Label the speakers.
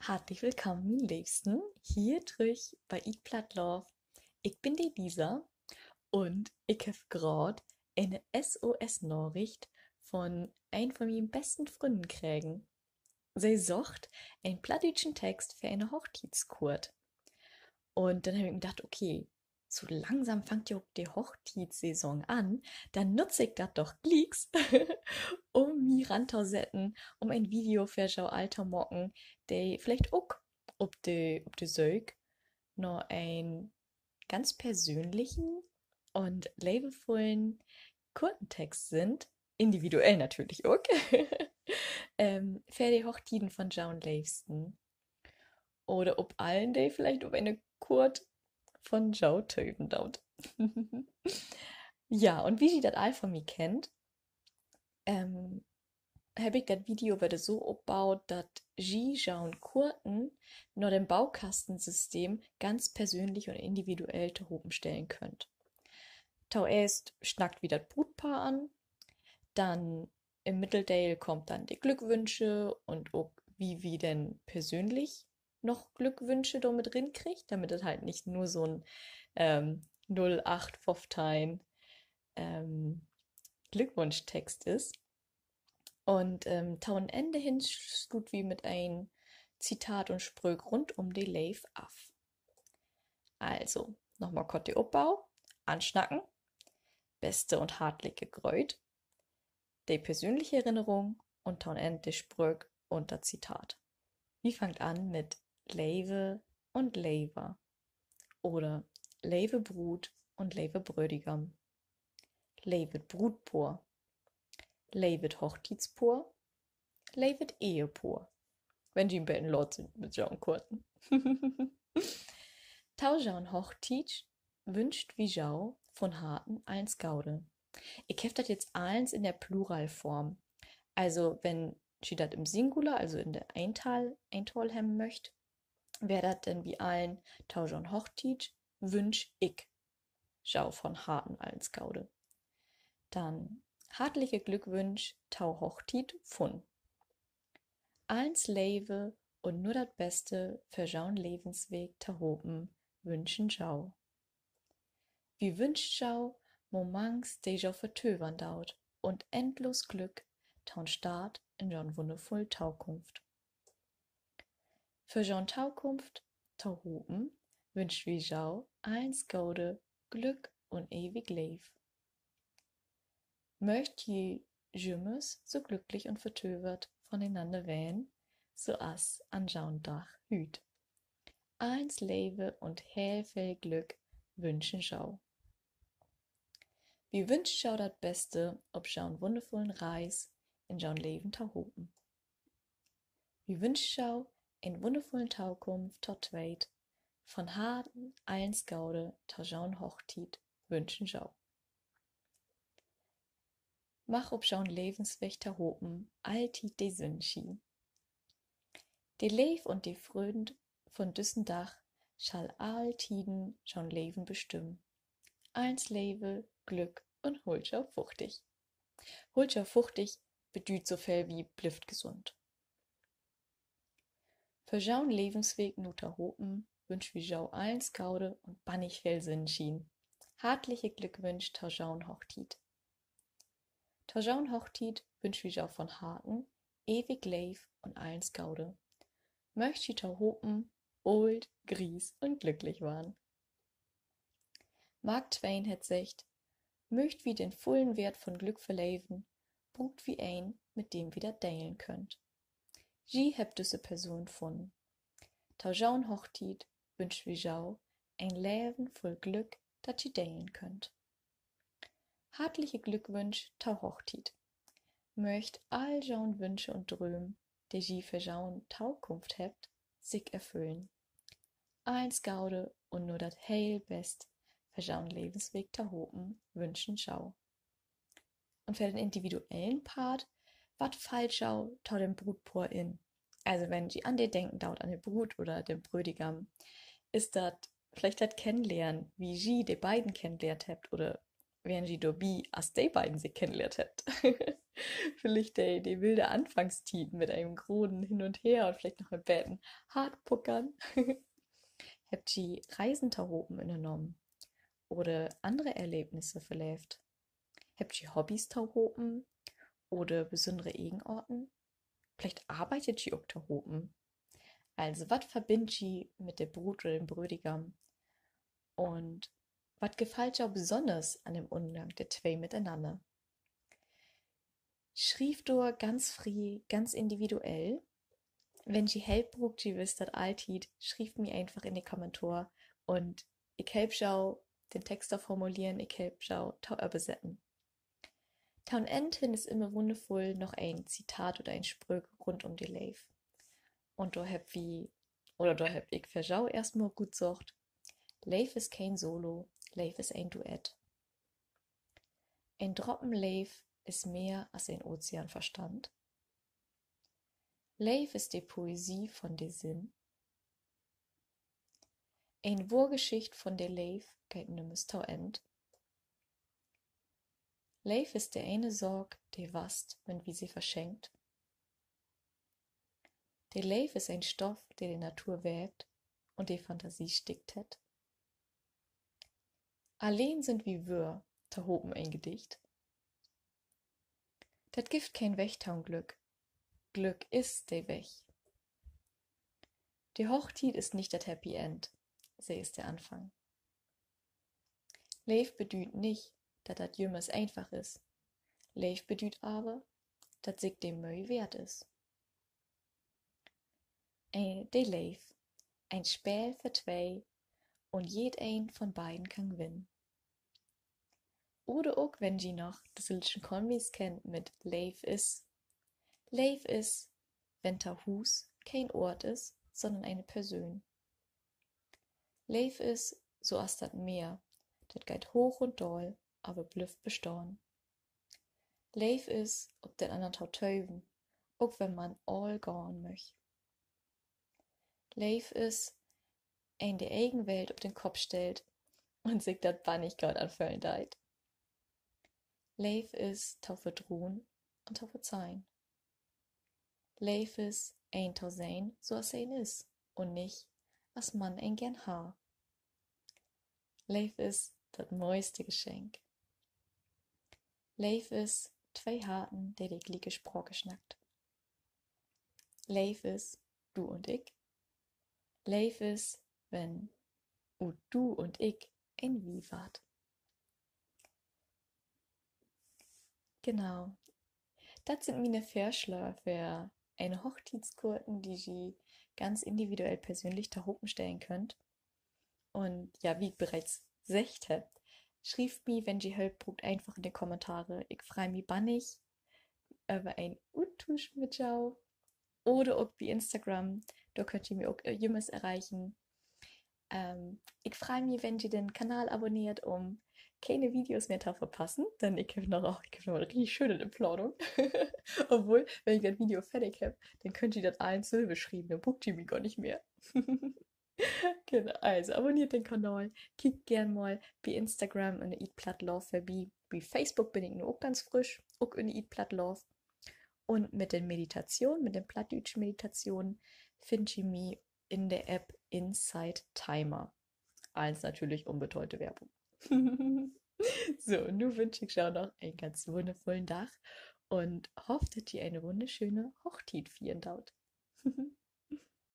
Speaker 1: Hartlich willkommen, mein Liebsten, hier durch bei Eat Platt Love. Ich bin die Lisa und ich habe gerade eine SOS-Nachricht von einem von meinen besten Freunden kriegen. Sie sucht einen plattdeutschen Text für eine Hochzeitskurt. Und dann habe ich mir gedacht, okay, so langsam fängt ja auch die Hochzeitssaison an, dann nutze ich das doch glicks, um mich ranzusetzen, um ein Video für Schau Alter mocken, der vielleicht auch ob de Sög noch einen ganz persönlichen und labelvollen Kurtentext sind, individuell natürlich auch, für die Hochzeiten von John Leaveston. Oder ob allen die vielleicht ob eine Kurt von Joe töten dauert. Ja, und wie sie das all von mir kennt, ähm, habe ich das Video wieder so aufgebaut, dass sie und Kurten nur dem Baukastensystem ganz persönlich und individuell zu oben stellen könnt. Zuerst schnackt wieder das Brutpaar an, dann im Mitteldale kommt dann die Glückwünsche und auch wie denn persönlich noch Glückwünsche damit drin kriegt, damit es halt nicht nur so ein 0815 ähm, Glückwunschtext ist. Und tauen Ende hin tut wie mit ein Zitat und Sprüch rund um die Leif af. Also, nochmal kurz die Uppbau, anschnacken, beste und hartliche Gräut, die persönliche Erinnerung und tauen Ende die Sprüch und das Zitat. Wie fangt an mit Leive und Leiver oder Leive Brut und Leive Brödigam, Leivet Brutpoor, Leivet Hochzeitspoor, Leivet Ehepoor, wenn die im Betten laut sind mit Jean Kurten. Tau Jean Hochzeits wünscht wie Jau von Harten eins Gaude. Ich hef das jetzt eins in der Pluralform. Also wenn sie das im Singular, also in der Eintal hemmen möchte, wäre das denn wie allen Tau Jean Hochzeits wünsch ich Jau von Harten eins Gaude. Dann hartliche Glückwünsch Tau Hochtit von. Eins Leve und nur das Beste für Jaun Lebensweg ta hopen wünschen Jau. Wie wünscht Jau Moments, de Jau vertövern daut und endlos Glück taun Start in Jaun wundervoll Taukunft. Für Jaun Taukunft ta hopen wünscht wie Jau eins Gaude Glück und ewig Lev. Möcht je Jümmes so glücklich und vertövert voneinander wähn, so ass an Jaun Dach hüt. Eins Leve und heel viel Glück wünschen Jau. Wie wünscht Jau dat Beste ob Jaun wundervollen Reis in Jaun Leben tahopen. Wie wünscht Jau in wundervollen Taukunft ta zweit, von Harten eins Gaude ta Jaun Hochtit wünschen Jau. Mach ob Jaun Lebensweg tahopen alltit de Sünschi. De Lev und de Frönd von düssen Dach schall alltiden Jaun Leben bestimmen. Eins Leve, Glück und Hulschau fuchtig. Hulschau fuchtig bedüht so viel wie blüft gesund. Für Jaun Lebensweg nuta hopen wünsch wie Jau eins Gaude und bannig viel Sinn schien. Hartliche Glückwünsch ta Jaun Hochtit. Ta Jaun Hochtit wünsch wie Jau von Harten ewig Leif und eins Gaude. Möcht die ta hopen old, gries und glücklich waren. Mark Twain het secht, möcht wie den vollen Wert von Glück verleven, brugt wie ein, mit dem wieder deilen könnt. Ji hebt düsse Person von. Tau Jaun Hochtit wünscht wie Jau ein Leben voll Glück, dat ji deilen könnt. Hartliche Glückwünsch Tau Hochtit. Möcht all Jaun Wünsche und Dröm, de ji für Jaun Taukunft hebt, sich erfüllen. Eins Gaude und nur dat heil best für Jaun Lebensweg ta hopen wünschen Jau. Und für den individuellen Part, wat fallt Jau tau dem Brutpoor in? Also wenn die an dir denken, dauert an der Brut oder dem Brüdigam, ist das vielleicht das Kennenlernen, wie sie die beiden kennenlernt habt oder wären sie dobi, als die beiden sie kennenlernt habt. Vielleicht die wilde Anfangstiet mit einem Groden hin und her und vielleicht noch mit Betten Hartpuckern. Habt ihr Reisen tahopen unternommen oder andere Erlebnisse verlebt? Habt ihr Hobbys tahopen oder besondere Eigenorten? Vielleicht arbeitet ihr auch tahopen. Also, was verbindet ihr mit der Brut oder dem Brüdigam? Und was gefällt dir besonders an dem Umgang der zwei miteinander? Schrieb du ganz frei, ganz individuell. Wenn die helpt, die wisst das alltid, schrieb mir einfach in die Kommentare und ich help schau den Text da formulieren, ich help schau tau übersetzen. Taun Enten ist immer wundervoll noch ein Zitat oder ein Sprüch rund um die Leif. Und da hab ich für schau erstmal gut gesagt, Leif ist kein Solo, Leif ist ein Duett. Ein Droppen Leif ist mehr als ein Ozeanverstand. Leif ist die Poesie von der Sinn. Ein Wurgeschicht von der Leif geht nimmes tau end. Leif ist der eine Sorg, der wast, wenn wie sie verschenkt. Der Leif ist ein Stoff, der die Natur webt und die Fantasie stickt het. Allein sind wie Wör, da hoben ein Gedicht. Dat gift kein Wächtaunglück, Glück ist de Wech. Die Hochtit ist nicht das Happy End, sie ist der Anfang. Leif bedüht nicht, dat dat jümmers einfach is. Leif bedüht aber, dat sich dem Möi wert is. De Leif, ein Spiel für zwei und jed ein von beiden kann gewinnen. Oder auch wenn sie noch das Liedchen Konbis kennt mit Leif is. Leif is, wenn ta Hus kein Ort ist, sondern eine Person. Leif is, so as dat Meer, dat geht hoch und doll, aber blüfft bestorn. Leif is, ob den anderen tau töven, auch wenn man all gone möch. Leif is, ein der Eigenwelt auf den Kopf stellt und sich dat Bannigkeit anfüllen deit. Leif is, tau verdrohen und tau verzeihen. Leif is, ein tau sein, so as ein is, und nicht, as man ein gern ha. Leif is, dat mooiste Geschenk. Leif is, zwei Harten, der die glicke Sproke schnackt. Leif is, du und ich. Leif is, wenn du und ich ein Wie wart. Genau. Das sind meine Vorschläge für eine Hochzeitskurten, die Sie ganz individuell persönlich da oben stellen könnt. Und ja, wie ich bereits gesagt habe, schreibt mir, wenn ihr Hilfe braucht, einfach in die Kommentare. Ich freue mich bannig über ein Uttusch mit Ciao. Oder auch wie Instagram, da könnt ihr mir auch Jümmes erreichen. Ich freue mich, wenn ihr den Kanal abonniert, um keine Videos mehr zu verpassen, denn ich habe noch eine richtig schöne Planung. Obwohl, wenn ich das Video fertig habe, dann könnt ihr das allen Silbe schreiben, dann bucht ihr mich gar nicht mehr. Genau, also abonniert den Kanal, kickt gern mal bei Instagram in der Eat Platt Love vorbei. Bei Facebook bin ich nur auch ganz frisch, auch in der Eat Platt Love. Und mit den Meditationen, mit den plattdütschen Meditationen, findet ihr mich in der App Inside Timer. Als natürlich unbedeutende Werbung. So, nun wünsche ich auch noch einen ganz wundervollen Tag und hoffe, dass ihr eine wunderschöne Hochzeit feiern dauert.